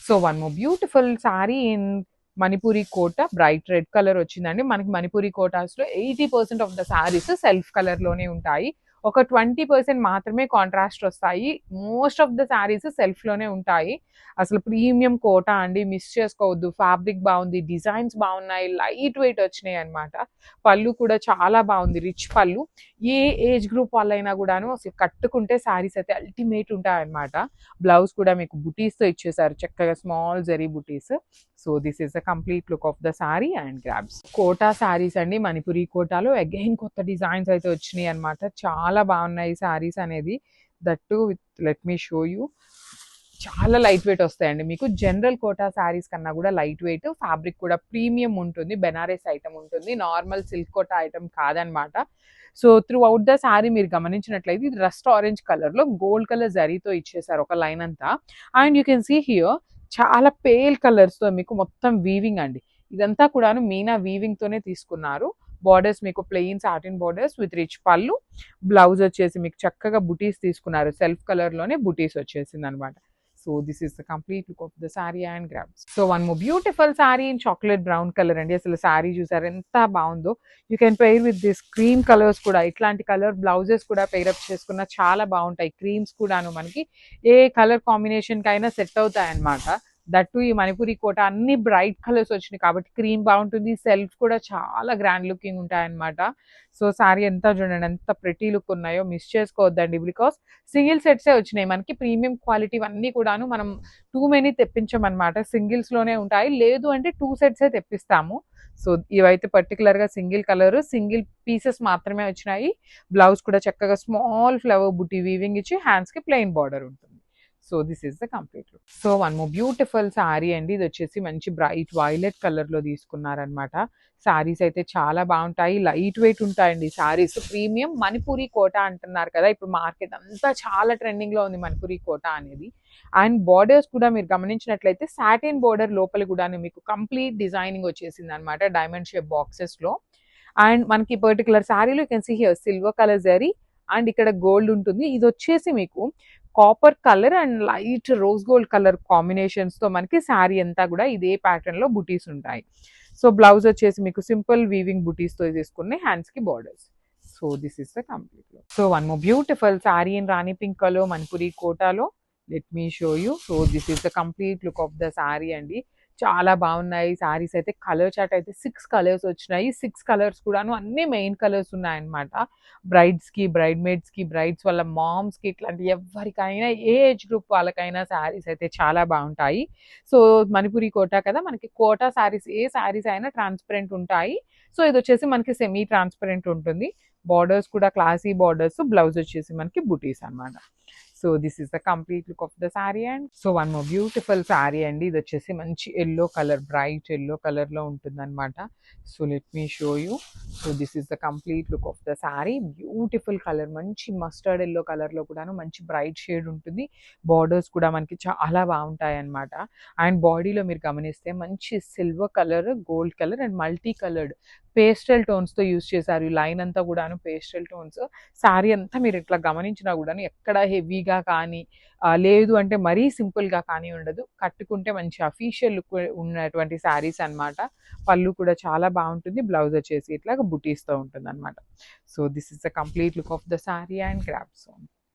So one more beautiful sari in Manipuri Kota bright red colour వచ్చిందండి. మనకి మణిపూరి కోటాస్లో 80% ఆఫ్ ద సారీస్ సెల్ఫ్ కలర్లోనే ఉంటాయి. ఒక 20% మాత్రమే కాంట్రాస్ట్ వస్తాయి. మోస్ట్ ఆఫ్ ద సారీస్ సెల్ఫ్లోనే ఉంటాయి. అసలు ప్రీమియం కోట అండి, మిస్ చేసుకోవద్దు. ఫ్యాబ్రిక్ బాగుంది, డిజైన్స్ బాగున్నాయి, లైట్ వెయిట్ వచ్చినాయి అనమాట. పళ్ళు కూడా చాలా బాగుంది, రిచ్ పళ్ళు. ఏ ఏజ్ గ్రూప్ వాళ్ళైనా కూడాను అసలు కట్టుకుంటే సారీస్ అయితే అల్టిమేట్ ఉంటాయి అనమాట. బ్లౌజ్ కూడా మీకు బుటీస్తో ఇచ్చేసారు, చక్కగా స్మాల్ జరీ బుటీస్. So this is the complete look of the sari and grabs. Kota saris అండి, మణిపురి కోటాలో అగైన్ కొత్త డిజైన్స్ అయితే వచ్చినాయి అనమాట. చాలా బాగున్నాయి సారీస్ అనేది. That with let me show you. చాలా లైట్ వెయిట్ వస్తాయండి మీకు. జనరల్ కోటా శారీస్ కన్నా కూడా లైట్ వెయిట్, ఫ్యాబ్రిక్ కూడా ప్రీమియం ఉంటుంది, బెనారస్ ఐటమ్ ఉంటుంది, నార్మల్ సిల్క్ కోటా ఐటమ్ కాదనమాట. So throughout the sari మీరు గమనించినట్లయితే ఇది రస్ట్ ఆరెంజ్ కలర్లో గోల్డ్ కలర్ జరీతో ఇచ్చేసారు ఒక లైన్ అంతా. And you can see here చాలా పేల్ కలర్స్తో మీకు మొత్తం వీవింగ్ అండి. ఇదంతా కూడాను మీనా వీవింగ్ తోనే తీసుకున్నారు. బార్డర్స్ మీకు plain satin borders with rich పళ్ళు. బ్లౌజ్ వచ్చేసి మీకు చక్కగా బుటీస్ తీసుకున్నారు, సెల్ఫ్ కలర్ లోనే బుటీస్ వచ్చేసింది అనమాట. So this is the complete look of the sari and grabs. So one more beautiful sari in chocolate brown colour అండి. అసలు సారీ చూసారు ఎంత బాగుందో. You can pair with this cream colours కూడా. ఇట్లాంటి కలర్ బ్లౌజెస్ కూడా పెయిరప్ చేసుకున్న చాలా బాగుంటాయి. క్రీమ్స్ కూడాను మనకి ఏ కలర్ కాంబినేషన్ కైనా సెట్ అవుతాయి అనమాట. దట్టు ఈ మణిపురి కోట అన్ని బ్రైట్ కలర్స్ వచ్చినాయి కాబట్టి క్రీమ్ బాగుంటుంది, సెల్ఫ్ కూడా చాలా గ్రాండ్ లుకింగ్ ఉంటాయి అనమాట. సో సారీ ఎంత చూడండి ఎంత ప్రెటీ లుక్ ఉన్నాయో, మిస్ చేసుకోవద్దండి. బికాస్ సింగిల్ సెట్సే వచ్చినాయి మనకి. ప్రీమియం క్వాలిటీ అన్నీ కూడాను మనం టూ మెనీ తెప్పించమన్నమాట, సింగిల్స్లోనే ఉంటాయి. లేదు అంటే 2 సెట్సే తెప్పిస్తాము. సో ఇవైతే పర్టికులర్గా సింగిల్ కలర్, సింగిల్ పీసెస్ మాత్రమే వచ్చినాయి. బ్లౌజ్ కూడా చక్కగా స్మాల్ ఫ్లవర్ బుట్టి వీవింగ్ ఇచ్చి హ్యాండ్స్కి ప్లెయిన్ బార్డర్ ఉంటుంది. So this is the complete look. So one more beautiful sari అండి. ఇది వచ్చేసి మంచి బ్రైట్ వైలెట్ కలర్లో తీసుకున్నారనమాట. శారీస్ అయితే చాలా బాగుంటాయి, లైట్ వెయిట్ ఉంటాయండి శారీస్. ప్రీమియం మణిపూరి కోట అంటున్నారు కదా, ఇప్పుడు మార్కెట్ అంతా చాలా ట్రెండింగ్లో ఉంది మణిపూరి కోట అనేది. అండ్ బార్డర్స్ కూడా మీరు గమనించినట్లయితే సాటిన్ బార్డర్ లోపల కూడా మీకు కంప్లీట్ డిజైనింగ్ వచ్చేసింది అనమాట, డైమండ్ షేప్ బాక్సెస్లో. అండ్ మనకి పర్టికులర్ శారీలో you can see here silver colour zari and ఇక్కడ గోల్డ్ ఉంటుంది. ఇది వచ్చేసి మీకు copper colour and light rose gold colour కాంబినేషన్స్తో మనకి శారీ అంతా కూడా ఇదే ప్యాటర్న్లో బుటీస్ ఉంటాయి. సో బ్లౌజ్ వచ్చేసి మీకు సింపుల్ వీవింగ్ బుటీస్తో తీసుకుని హ్యాండ్స్కి borders. So this is the complete look. So one more beautiful sari in Rani pink colour Manipuri కోటాలో. Let me show you. So this is the complete look of the sari అండి. చాలా బాగున్నాయి శారీస్ అయితే. కలర్ చార్ట్ అయితే 6 కలర్స్ వచ్చినాయి. 6 కలర్స్ కూడాను అన్ని మెయిన్ కలర్స్ ఉన్నాయన్నమాట. బ్రైడ్స్కి, బ్రైడ్ మేడ్స్కి, బ్రైడ్స్ వాళ్ళ మామ్స్కి, ఇట్లాంటి ఎవరికైనా ఏ ఏజ్ గ్రూప్ వాళ్ళకైనా శారీస్ అయితే చాలా బాగుంటాయి. సో మణిపురి కోటా కదా, మనకి కోటా శారీస్ ఏ శారీస్ అయినా ట్రాన్స్పరెంట్ ఉంటాయి. సో ఇది వచ్చేసి మనకి సెమీ ట్రాన్స్పరెంట్ ఉంటుంది. బార్డర్స్ కూడా క్లాసీ బార్డర్స్, బ్లౌజ్ వచ్చేసి మనకి బుటీస్ అనమాట. So this is the complete look of the sari. And so one more beautiful sari అండి. ఇది వచ్చేసి మంచి ఎల్లో కలర్, బ్రైట్ ఎల్లో కలర్లో ఉంటుంది అనమాట. So let me show you. So this is the complete look of the sari. Beautiful colour, మంచి mustard yellow కలర్లో కూడాను మంచి బ్రైట్ షేడ్ ఉంటుంది. బార్డర్స్ కూడా మనకి చాలా బాగుంటాయి అనమాట. అండ్ బాడీలో మీరు గమనిస్తే మంచి silver colour, gold colour and multi coloured pastel టోన్స్తో యూజ్ చేశారు. ఈ లైన్ అంతా కూడాను పేస్టల్ టోన్స్. శారీ అంతా మీరు ఇట్లా గమనించినా కూడాను ఎక్కడ హెవీగా కానీ లేదు అంటే మరీ సింపుల్గా కానీ ఉండదు. కట్టుకుంటే మంచి అఫీషియల్ లుక్ ఉన్నటువంటి శారీస్ అనమాట. పళ్ళు కూడా చాలా బాగుంటుంది. బ్లౌజ్ వచ్చేసి ఇట్లాగా బుటీస్తో ఉంటుంది అనమాట. So this is the complete look of the sari and grabs.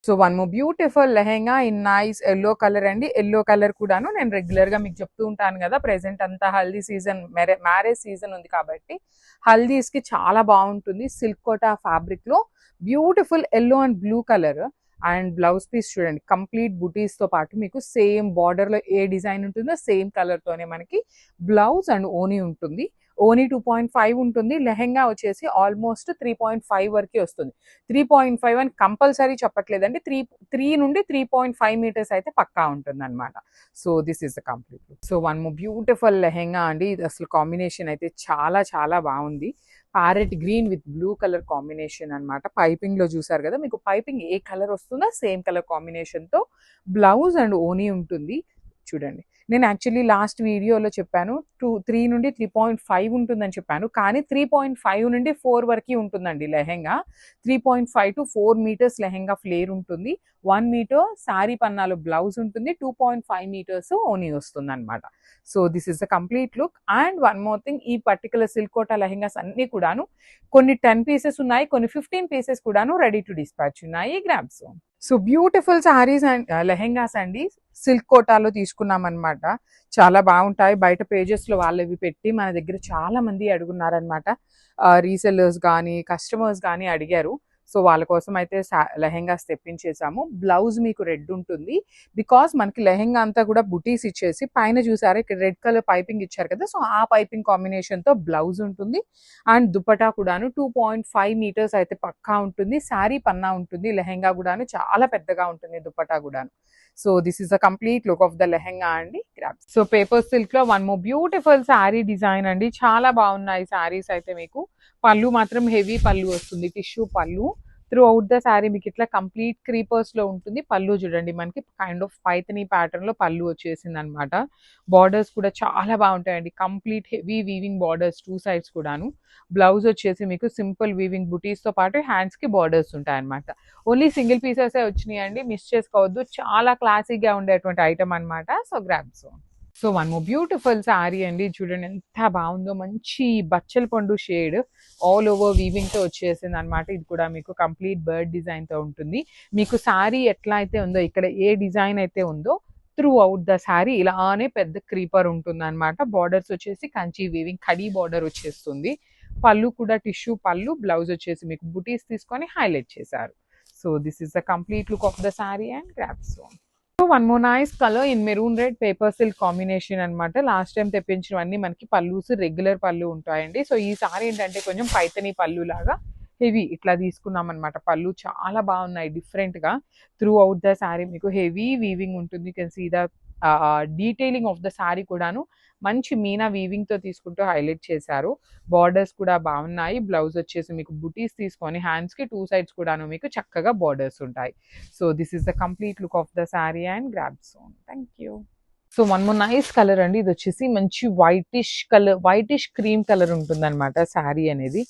So one more beautiful lehenga in nice yellow colour అండి. ఎల్లో కలర్ కూడాను నేను రెగ్యులర్గా మీకు చెప్తూ ఉంటాను కదా, ప్రెసెంట్ అంతా హల్దీ సీజన్, మ్యారేజ్ సీజన్ ఉంది కాబట్టి హల్దీస్కి చాలా బాగుంటుంది. సిల్క్ కోటా ఫ్యాబ్రిక్లో beautiful yellow and blue colour. And blouse piece చూడండి, కంప్లీట్ బుటీస్తో పాటు మీకు సేమ్ బార్డర్లో ఏ డిజైన్ ఉంటుందో సేమ్ కలర్తోనే మనకి బ్లౌజ్ అండ్ ఓనీ ఉంటుంది. ఓనీ 2.5 ఉంటుంది. లెహెంగా వచ్చేసి ఆల్మోస్ట్ 3.5 వరకే వస్తుంది. 3.5 అని కంపల్సరీ చెప్పట్లేదండి, 3 నుండి 3.5 మీటర్స్ అయితే పక్కా ఉంటుంది అనమాట. So this is the complete look. So one more beautiful lehenga అండి. ఇది అసలు కాంబినేషన్ అయితే చాలా చాలా బాగుంది. Parrot green with blue colour combination అనమాట. పైపింగ్లో చూసారు కదా, మీకు పైపింగ్ ఏ కలర్ వస్తుందో సేమ్ కలర్ కాంబినేషన్తో బ్లౌజ్ అండ్ ఓనీ ఉంటుంది. చూడండి నేను యాక్చువల్లీ లాస్ట్ వీడియోలో చెప్పాను 3 నుండి 3.5 ఉంటుందని చెప్పాను, కానీ 3.5 నుండి 4 వరకు ఉంటుందండి lehenga. 3.5 to 4 metres lehenga flare ఉంటుంది. 1 మీటర్ శారీ పన్నాలో బ్లౌజ్ ఉంటుంది. 2.5 మీటర్స్ ఓనీ వస్తుంది అనమాట. So this is the complete look. And one more thing, ఈ పర్టికులర్ సిల్క్ కోటా లెహెంగాస్ అన్ని కూడాను కొన్ని 10 పీసెస్ ఉన్నాయి, కొన్ని 15 పీసెస్ కూడాను రెడీ టు డిస్పాచ్ ఉన్నాయి. Grabs. So beautiful saris and lehengas అండి సిల్క్ కోటాలో తీసుకున్నాం అనమాట. చాలా బాగుంటాయి. బయట పేజెస్లో వాళ్ళవి పెట్టి మన దగ్గర చాలా మంది అడుగున్నారనమాట. రీసెల్లర్స్ కానీ కస్టమర్స్ కానీ అడిగారు. సో వాళ్ళ కోసం అయితే లెహెంగాస్ తెప్పించేసాము. బ్లౌజ్ మీకు రెడ్ ఉంటుంది, బికాస్ మనకి లెహెంగా అంతా కూడా బుటీస్ ఇచ్చేసి పైన చూసారా ఇక్కడ రెడ్ కలర్ పైపింగ్ ఇచ్చారు కదా, సో ఆ పైపింగ్ కాంబినేషన్తో బ్లౌజ్ ఉంటుంది. అండ్ దుపట్టా కూడాను 2.5 మీటర్స్ అయితే పక్కా ఉంటుంది. శారీ పన్నా ఉంటుంది. లెహెంగా కూడాను చాలా పెద్దగా ఉంటుంది, దుపట్టా కూడాను. So this is the complete look of the lehenga అండి. సో పేపర్ సిల్క్ లో one more beautiful sari design అండి. చాలా బాగున్నాయి శారీస్ అయితే. మీకు పళ్ళు మాత్రం హెవీ పళ్ళు వస్తుంది, టిష్యూ పళ్ళు. త్రూ అవుట్ ద శారీ మీకు ఇట్లా కంప్లీట్ క్రీపర్స్ లో ఉంటుంది. పళ్ళు చూడండి మనకి కైండ్ ఆఫ్ పైథనీ ప్యాటర్న్ లో పళ్ళు వచ్చేసింది అనమాట. బార్డర్స్ కూడా చాలా బాగుంటాయండి, complete heavy weaving borders 2 sides కూడాను. బ్లౌజ్ వచ్చేసి మీకు సింపుల్ వీవింగ్ బుటీస్ తో పాటు హ్యాండ్స్ కి బార్డర్స్ ఉంటాయి అనమాట. ఓన్లీ సింగిల్ పీసెస్ వచ్చినాయి అండి, మిస్ చేసుకోవద్దు. చాలా క్లాసిక్ గా ఉండేటువంటి ఐటమ్ అనమాట. So grabs. So one more beautiful sari అండి. చూడండి ఎంత బాగుందో, మంచి బచ్చల పండు షేడ్ ఆల్ ఓవర్ వీవింగ్ తో వచ్చేసింది అనమాట. ఇది కూడా మీకు కంప్లీట్ బర్డ్ డిజైన్ తో ఉంటుంది. మీకు శారీ ఎట్లా అయితే ఉందో, ఇక్కడ ఏ డిజైన్ అయితే ఉందో త్రూ అవుట్ ద శారీ ఇలానే పెద్ద క్రీపర్ ఉంటుంది అనమాట. బార్డర్స్ వచ్చేసి కంచి వీవింగ్ కడీ బార్డర్ వచ్చేస్తుంది. పళ్ళు కూడా టిష్యూ పళ్ళు. బ్లౌజ్ వచ్చేసి మీకు బుటీస్ తీసుకొని హైలైట్ చేశారు. So this is the complete look of the sari and grabs. One more nice colour in maroon red paper silk combination అనమాట. లాస్ట్ టైం తెప్పించినవన్నీ మనకి పళ్ళుస్ రెగ్యులర్ పళ్ళు ఉంటాయండి. సో ఈ సారీ ఏంటంటే కొంచెం పైతని పళ్ళు లాగా హెవీ ఇట్లా తీసుకున్నాం అనమాట. పళ్ళు చాలా బాగున్నాయి డిఫరెంట్ గా. త్రూ అవుట్ ద శారీ మీకు హెవీ వీవింగ్ ఉంటుంది. You can see the detailing of the sari కూడాను మంచి మీనా వీవింగ్ తో తీసుకుంటూ హైలైట్ చేశారు. బార్డర్స్ కూడా బాగున్నాయి. బ్లౌజ్ వచ్చేసి మీకు బుటీస్ తీసుకొని హ్యాండ్స్ కి 2 సైడ్స్ కూడాను మీకు చక్కగా బార్డర్స్ ఉంటాయి. So this is the complete look of the sari and grabs. Thank you. So one more nice colour అండి. ఇది వచ్చేసి మంచి whitish colour, whitish cream colour ఉంటుంది అనమాట శారీ అనేది.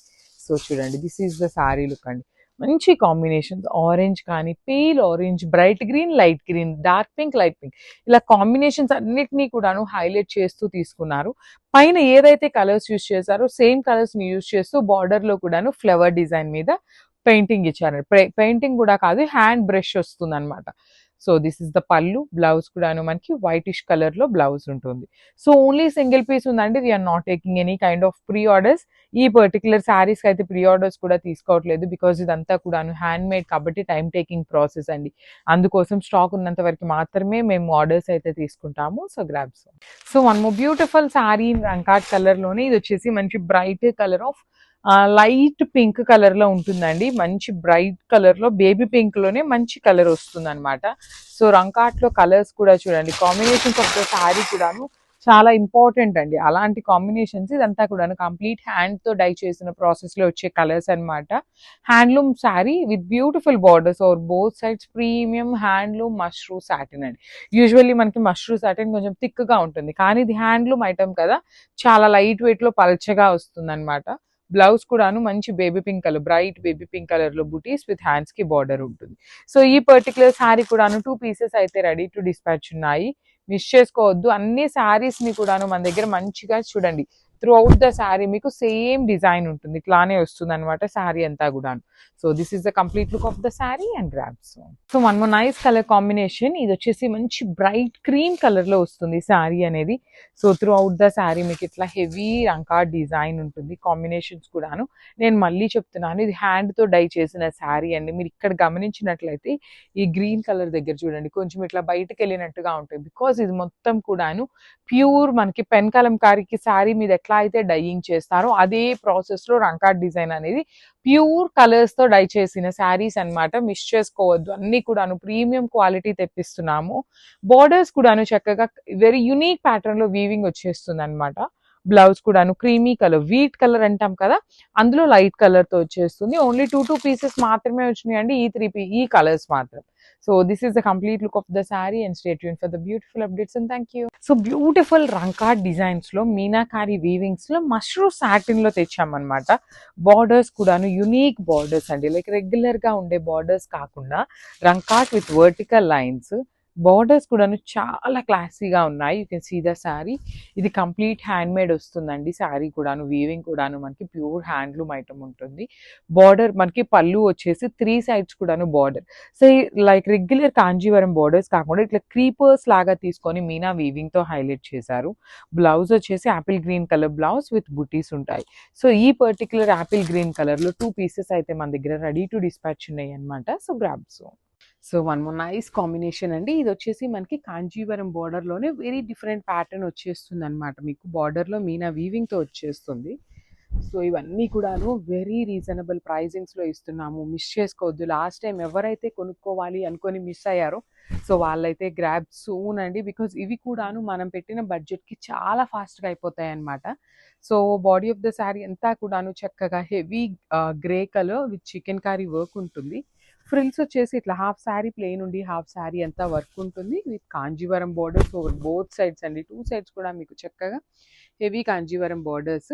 సో చూడండి this is the sari look అండి. మంచి కాంబినేషన్స్, ఆరెంజ్ కానీ, pale orange, bright green, light green, dark pink, light pink, ఇలా కాంబినేషన్స్ అన్నిటినీ కూడాను హైలైట్ చేస్తూ తీసుకున్నారు. పైన ఏదైతే కలర్స్ యూజ్ చేశారో సేమ్ కలర్స్ ని యూజ్ చేస్తూ బార్డర్ లో కూడాను ఫ్లవర్ డిజైన్ మీద పెయింటింగ్ ఇచ్చారు. పెయింటింగ్ కూడా కాదు, హ్యాండ్ బ్రష్ వస్తుంది అనమాట. So this is the pallu. Blouse కూడాను మనకి వైటిష్ కలర్ లో బ్లౌజ్ ఉంటుంది. సో ఓన్లీ సింగిల్ పీస్ ఉందండి. We're not taking any kind of pre orders. ఈ పర్టికులర్ శారీస్కి అయితే ప్రీ ఆర్డర్స్ కూడా తీసుకోవట్లేదు, బికాజ్ ఇదంతా కూడాను హ్యాండ్ మేడ్ కాబట్టి టైం టేకింగ్ ప్రాసెస్ అండి. అందుకోసం స్టాక్ ఉన్నంత వరకు మాత్రమే మేము ఆర్డర్స్ అయితే తీసుకుంటాము. So grabs. So one more beautiful sari రంకాట్ కలర్ లోనే. ఇది వచ్చేసి మంచి bright colour of light pink colour లో ఉంటుందండి. మంచి బ్రైట్ కలర్ లో, బేబీ పింక్ లోనే మంచి కలర్ వస్తుంది అనమాట. సో రంకాట్ లో కలర్స్ కూడా చూడండి, కాంబినేషన్స్ ఆఫ్ ద శారీ కూడాను చాలా ఇంపార్టెంట్ అండి. అలాంటి కాంబినేషన్స్ ఇదంతా కూడా కంప్లీట్ హ్యాండ్ తో డై చేసిన ప్రాసెస్ లో వచ్చే కలర్స్ అనమాట. Handloom sari with beautiful borders or both sides. Premium handloom mashru satin అండి. యూజువల్లీ మనకి మష్రూ సాటిన్ కొంచెం థిక్ గా ఉంటుంది, కానీ ఇది హ్యాండ్లూమ్ ఐటమ్ కదా, చాలా లైట్ వెయిట్ లో పల్చగా వస్తుంది అనమాట. బ్లౌజ్ కూడాను మంచి baby pink colour, bright baby pink colour లో బుటీస్ విత్ హ్యాండ్స్ కి బార్డర్ ఉంటుంది. సో ఈ పర్టికులర్ శారీ కూడాను 2 పీసెస్ అయితే రెడీ టు డిస్పాచ్ ఉన్నాయి. మిస్ చేసుకోవద్దు. అన్ని శారీస్ ని కూడాను మన దగ్గర మంచిగా చూడండి, త్రూ అవుట్ ద శారీ మీకు సేమ్ డిజైన్ ఉంటుంది, ఇట్లానే వస్తుంది అనమాట శారీ అంతా కూడాను. So this is the complete look of the sari and grabs. So one more nice colour combination. ఇది వచ్చేసి మంచి బ్రైట్ క్రీమ్ కలర్ లో వస్తుంది శారీ అనేది. So throughout the sari మీకు ఇట్లా హెవీ రంకా డిజైన్ ఉంటుంది. కాంబినేషన్స్ కూడాను నేను మళ్ళీ చెప్తున్నాను, ఇది హ్యాండ్ తో డై చేసిన శారీ అండి. మీరు ఇక్కడ గమనించినట్లయితే ఈ గ్రీన్ కలర్ దగ్గర చూడండి కొంచెం ఇట్లా బయటకు వెళ్ళినట్టుగా ఉంటుంది, బికాస్ ఇది మొత్తం కూడాను ప్యూర్ మనకి పెన్ కలంకారీకి శారీ మీద ఎట్లా అయితే డైయింగ్ చేస్తారో అదే ప్రాసెస్ లో రంకా డిజైన్ అనేది ప్యూర్ కలర్స్ తో డై చేసిన శారీస్ అన్నమాట. మిస్ చేసుకోవద్దు. అన్ని కూడాను ప్రీమియం క్వాలిటీ తెప్పిస్తున్నాము. బార్డర్స్ కూడాను చక్కగా వెరీ యూనిక్ ప్యాటర్న్ లో వీవింగ్ వచ్చేస్తుంది అనమాట. బ్లౌజ్ కూడాను క్రీమీ కలర్, వీట్ కలర్ అంటాం కదా, అందులో లైట్ కలర్ తో వచ్చేస్తుంది. ఓన్లీ 2 పీసెస్ మాత్రమే వచ్చినాయండి, ఈ కలర్స్ మాత్రం. So this is the complete look of the saree, and stay tuned for the beautiful updates, and thank you. So beautiful rankat designs లో మీనాకారి వీవింగ్స్ లో మష్రూమ్ సాటిన్ లో తెచ్చామన్నమాట. బార్డర్స్ కూడాను యూనిక్ బార్డర్స్ అండి, లైక్ రెగ్యులర్ గా ఉండే బార్డర్స్ కాకుండా రంకాట్ విత్ వర్టికల్ లైన్స్. బార్డర్స్ కూడాను చాలా క్లాసీగా ఉన్నాయి. You can see the sari. ఇది కంప్లీట్ హ్యాండ్ మేడ్ వస్తుందండి. శారీ కూడాను వీవింగ్ కూడాను మనకి ప్యూర్ హ్యాండ్లూమ్ ఐటమ్ ఉంటుంది. బార్డర్ మనకి పళ్ళు వచ్చేసి 3 సైడ్స్ కూడాను border. So like regular Kanjeevaram borders కాకుండా ఇట్లా క్రీపర్స్ లాగా తీసుకొని మీనా వీవింగ్ తో హైలైట్ చేశారు. బ్లౌజ్ వచ్చేసి Apple green colour blouse with బుటీస్ ఉంటాయి. సో ఈ పర్టికులర్ యాపిల్ గ్రీన్ కలర్ లో 2 పీసెస్ అయితే మన దగ్గర రెడీ టు డిస్పాచ్ ఉన్నాయి అనమాట. So grabs. So one more nice combination అండి. ఇది వచ్చేసి మనకి కాంజీవరం బార్డర్లోనే వెరీ డిఫరెంట్ ప్యాటర్న్ వచ్చేస్తుంది అనమాట. మీకు బార్డర్లో మీనా వీవింగ్తో వచ్చేస్తుంది. సో ఇవన్నీ కూడాను వెరీ రీజనబుల్ ప్రైజింగ్స్లో ఇస్తున్నాము. మిస్ చేసుకోవద్దు. లాస్ట్ టైం ఎవరైతే కొనుక్కోవాలి అనుకొని మిస్ అయ్యారో సో వాళ్ళైతే గ్రాబ్ సూన్ అండి. బికాజ్ ఇవి కూడాను మనం పెట్టిన బడ్జెట్కి చాలా ఫాస్ట్గా అయిపోతాయి అనమాట. So body of the sari అంతా కూడాను చక్కగా heavy grey colour with chicken curry work ఉంటుంది. ఫ్రిల్స్ వచ్చేసి ఇట్లా హాఫ్ శారీ ప్లెయిన్ ఉండి హాఫ్ శారీ అంతా వర్క్ ఉంటుంది with Kanjeevaram borders over both sides అండి. 2 సైడ్స్ కూడా మీకు చక్కగా హెవీ కాంజీవరం బార్డర్స్.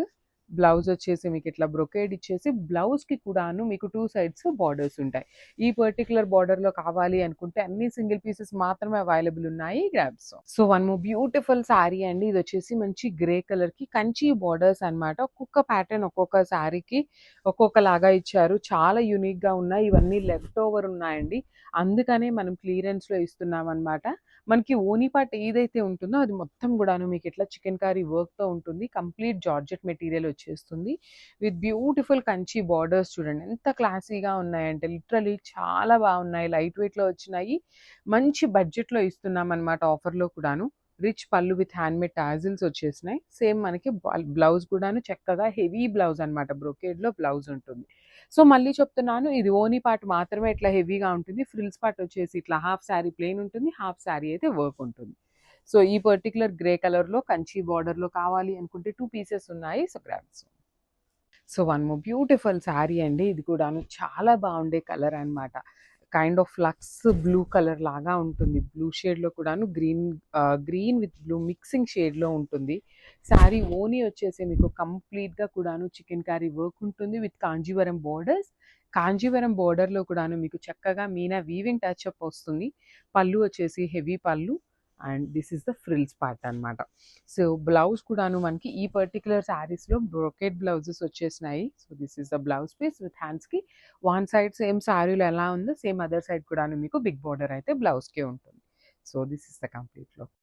బ్లౌజ్ వచ్చేసి మీకు ఇట్లా బ్రొకేడ్ ఇచ్చేసి బ్లౌజ్కి కూడాను మీకు 2 సైడ్స్ బార్డర్స్ ఉంటాయి. ఈ పర్టికులర్ బార్డర్లో కావాలి అనుకుంటే అన్ని సింగిల్ పీసెస్ మాత్రమే అవైలబుల్ ఉన్నాయి grabs. So one more beautiful sari అండి. ఇది వచ్చేసి మంచి గ్రే కలర్కి కంచి బార్డర్స్ అనమాట. ఒక్కొక్క ప్యాటర్న్ ఒక్కొక్క శారీకి ఒక్కొక్కలాగా ఇచ్చారు. చాలా యూనిక్గా ఉన్నాయి. ఇవన్నీ లెఫ్ట్ ఓవర్ ఉన్నాయండి, అందుకనే మనం క్లియరెన్స్లో ఇస్తున్నాం అనమాట. మనకి ఓనీ పార్ట్ ఏదైతే ఉంటుందో అది మొత్తం కూడాను మీకు ఇట్లా చికెన్ కర్రీ వర్క్తో ఉంటుంది. కంప్లీట్ జార్జెట్ మెటీరియల్ వచ్చేస్తుంది విత్ బ్యూటిఫుల్ కంచి బార్డర్స్. చూడండి ఎంత క్లాసీగా ఉన్నాయంటే లిటరలీ చాలా బాగున్నాయి. లైట్ వెయిట్లో వచ్చినాయి. మంచి బడ్జెట్లో ఇస్తున్నాం అనమాట ఆఫర్లో కూడాను. రిచ్ పళ్ళు విత్ హ్యాండ్మేడ్ టాజిల్స్ వచ్చేసినాయి. సేమ్ మనకి బ్లౌజ్ కూడాను చక్కగా హెవీ బ్లౌజ్ అనమాట. బ్రొకేడ్లో బ్లౌజ్ ఉంటుంది. సో మళ్ళీ చెప్తున్నాను, ఇది ఓనీ పార్ట్ మాత్రమే ఇట్లా హెవీగా ఉంటుంది. ఫ్రిల్స్ పార్ట్ వచ్చేసి ఇట్లా హాఫ్ శారీ ప్లెయిన్ ఉంటుంది, హాఫ్ శారీ అయితే వర్క్ ఉంటుంది. సో ఈ పర్టికులర్ గ్రే కలర్లో కంచి బార్డర్లో కావాలి అనుకుంటే 2 పీసెస్ ఉన్నాయి. So grabs. So one more beautiful sari అండి. ఇది కూడాను చాలా బాగుండే కలర్ అనమాట. Kind of lux blue colour లాగా ఉంటుంది. బ్లూ షేడ్లో కూడాను గ్రీన్ విత్ బ్లూ మిక్సింగ్ షేడ్లో ఉంటుంది. శారీ ఓనీ వచ్చేసి మీకు కంప్లీట్గా కూడాను చికెన్ కర్రీ వర్క్ ఉంటుంది విత్ కాంజీవరం బార్డర్స్. కాంజీవరం బార్డర్లో కూడాను మీకు చక్కగా మీనా వీవింగ్ టచ్అప్ వస్తుంది. పళ్ళు వచ్చేసి heavy pallu and this is the frills part అనమాట. సో బ్లౌజ్ కూడాను మనకి ఈ పర్టికులర్ శారీస్లో బ్రొకెట్ బ్లౌజెస్ వచ్చేసినాయి. So this is the blouse piece with హ్యాండ్స్కి వన్ సైడ్ సేమ్ శారీలో ఎలా ఉందో సేమ్ అదర్ సైడ్ కూడాను మీకు బిగ్ బార్డర్ అయితే బ్లౌజ్కే ఉంటుంది. So this is the complete look.